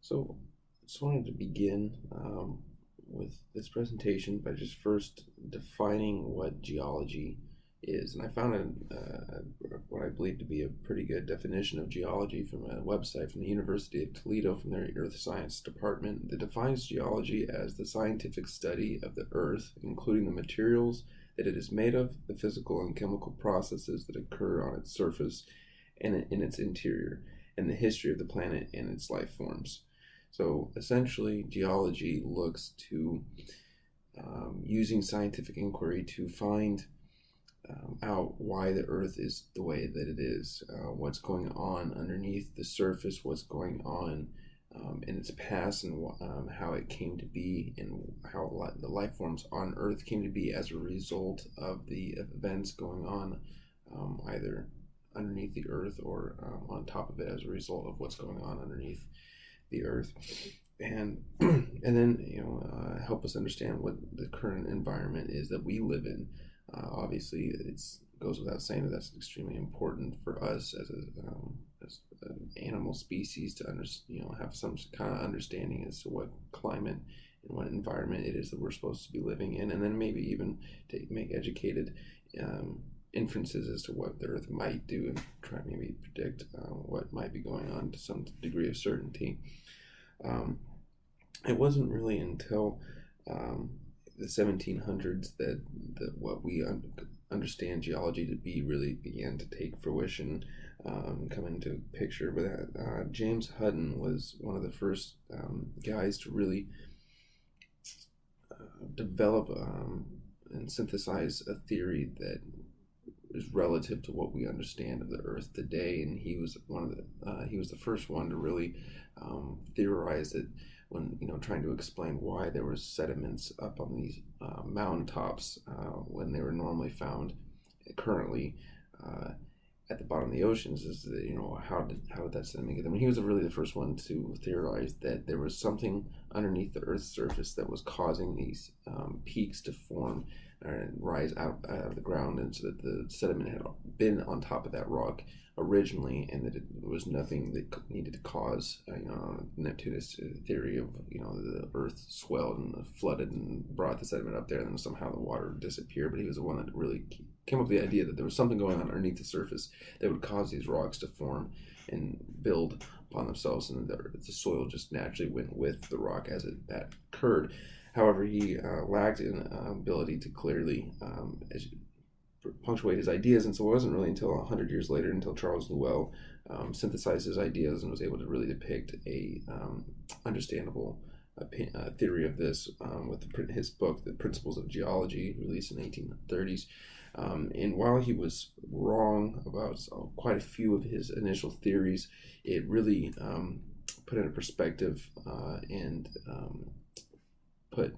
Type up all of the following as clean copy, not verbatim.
So, just wanted to begin with this presentation by just first defining what geology is. And I found what I believe to be a pretty good definition of geology from a website from the University of Toledo from their Earth Science Department that defines geology as the scientific study of the Earth, including the materials that it is made of, the physical and chemical processes that occur on its surface and in its interior, and the history of the planet and its life forms. So essentially, geology looks to using scientific inquiry to find out why the Earth is the way that it is, what's going on underneath the surface, what's going on in its past, and how it came to be, and how the life forms on Earth came to be as a result of the events going on, either underneath the Earth or on top of it as a result of what's going on underneath the Earth, and and then help us understand what the current environment is that we live in. Obviously, it goes without saying that that's extremely important for us as an animal species to have some kind of understanding as to what climate and what environment it is that we're supposed to be living in, and then maybe even to make educated inferences as to what the Earth might do and try to maybe predict what might be going on to some degree of certainty. It wasn't really until the 1700s that what we understand geology to be really began to take fruition, come into picture. But James Hutton was one of the first guys to really develop and synthesize a theory that is relative to what we understand of the Earth today, and he was the first one to really theorize that when trying to explain why there was sediments up on these mountaintops when they were normally found currently at the bottom of the oceans, is that how did that sediment get there? I mean, he was really the first one to theorize that there was something underneath the Earth's surface that was causing these peaks to form and rise out of the ground, and so that the sediment had been on top of that rock originally, and that it was nothing that needed to cause Neptunus theory of the Earth swelled and flooded and brought the sediment up there, and then somehow the water disappeared. But he was the one that really came up with the idea that there was something going on underneath the surface that would cause these rocks to form and build upon themselves, and the soil just naturally went with the rock as that occurred. However, he lacked an ability to clearly punctuate his ideas, and so it wasn't really until 100 years later until Charles Lyell synthesized his ideas and was able to really depict a understandable theory of this with his book, The Principles of Geology, released in the 1830s. And while he was wrong about quite a few of his initial theories, it really put into perspective and put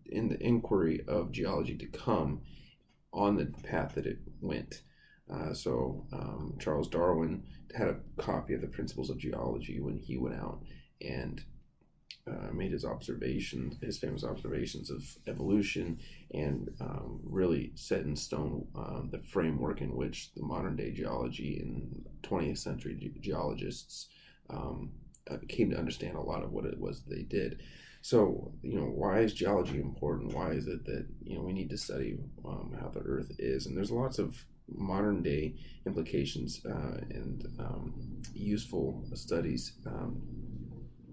in the inquiry of geology to come on the path that it went. Charles Darwin had a copy of the Principles of Geology when he went out and made his famous observations of evolution, and really set in stone the framework in which the modern day geology and 20th century geologists came to understand a lot of what it was they did. So, why is geology important? Why is it that, we need to study how the Earth is? And there's lots of modern day implications and useful studies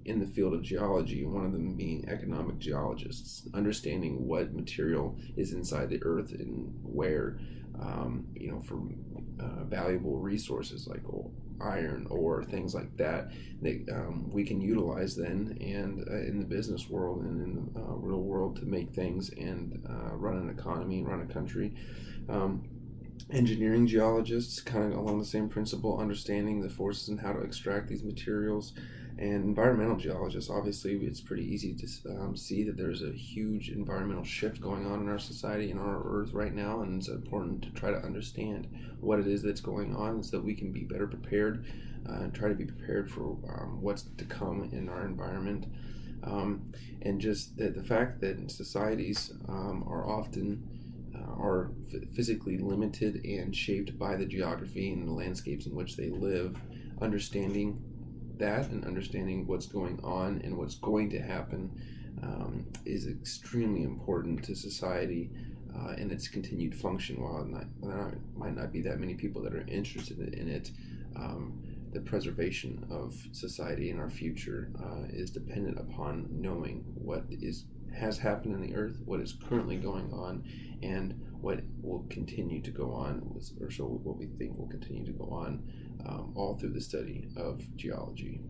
in the field of geology, one of them being economic geologists, understanding what material is inside the Earth and where, for valuable resources like iron, ore, things like that we can utilize then, and in the business world and in the real world, to make things and run an economy and run a country. Engineering geologists, kind of along the same principle, understanding the forces and how to extract these materials. And environmental geologists, obviously, it's pretty easy to see that there's a huge environmental shift going on in our society and our Earth right now, and it's important to try to understand what it is that's going on so that we can be better prepared and try to be prepared for what's to come in our environment. And just the fact that societies are often are physically limited and shaped by the geography and the landscapes in which they live, understanding that and understanding what's going on and what's going to happen is extremely important to society and its continued function. While there might not be that many people that are interested in it, the preservation of society and our future is dependent upon knowing what has happened in the earth, what is currently going on, and what will continue to go on, or so what we think will continue to go on, all through the study of geology.